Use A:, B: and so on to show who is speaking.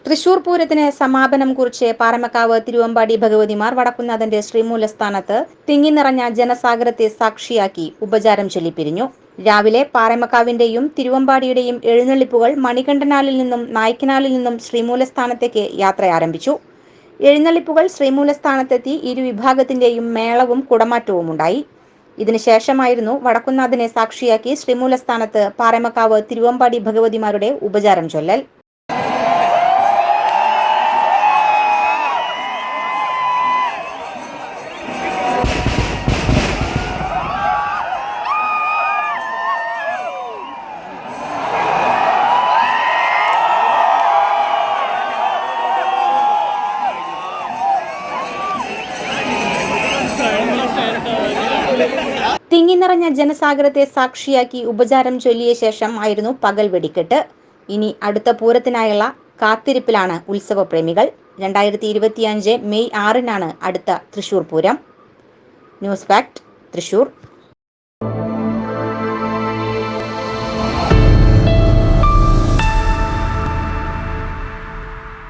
A: തൃശൂർ പൂരത്തിന് സമാപനം കുറിച്ച് പാറമക്കാവ് തിരുവമ്പാടി ഭഗവതിമാർ വടക്കുന്നാഥന്റെ ശ്രീമൂലസ്ഥാനത്ത് തിങ്ങിനിറഞ്ഞ ജനസാഗരത്തെ സാക്ഷിയാക്കി ഉപചാരം ചൊല്ലിപ്പിരിഞ്ഞു. രാവിലെ പാറമക്കാവിന്റെയും തിരുവമ്പാടിയുടെയും എഴുന്നള്ളിപ്പുകൾ മണികണ്ഠനാലിൽ നിന്നും നായ്ക്കനാലിൽ നിന്നും ശ്രീമൂലസ്ഥാനത്തേക്ക് യാത്ര ആരംഭിച്ചു. എഴുന്നള്ളിപ്പുകൾ ശ്രീമൂലസ്ഥാനത്തെത്തി ഇരുവിഭാഗത്തിന്റെയും മേളവും കുടമാറ്റവും ഉണ്ടായി. ഇതിനുശേഷമായിരുന്നു വടക്കുന്നാഥനെ സാക്ഷിയാക്കി ശ്രീമൂലസ്ഥാനത്ത് പാറമക്കാവ് തിരുവമ്പാടി ഭഗവതിമാരുടെ ഉപചാരം ചൊല്ലൽ. തിങ്ങിനിറഞ്ഞ ജനസാഗരത്തെ സാക്ഷിയാക്കി ഉപചാരം ചൊല്ലിയ ശേഷം ആയിരുന്നു പകൽ വെടിക്കെട്ട്. ഇനി അടുത്ത പൂരത്തിനായുള്ള കാത്തിരിപ്പിലാണ് ഉത്സവപ്രേമികൾ. 2025 മെയ് 6-നാണ് അടുത്ത തൃശൂർ പൂരം. News fact, Thrissur.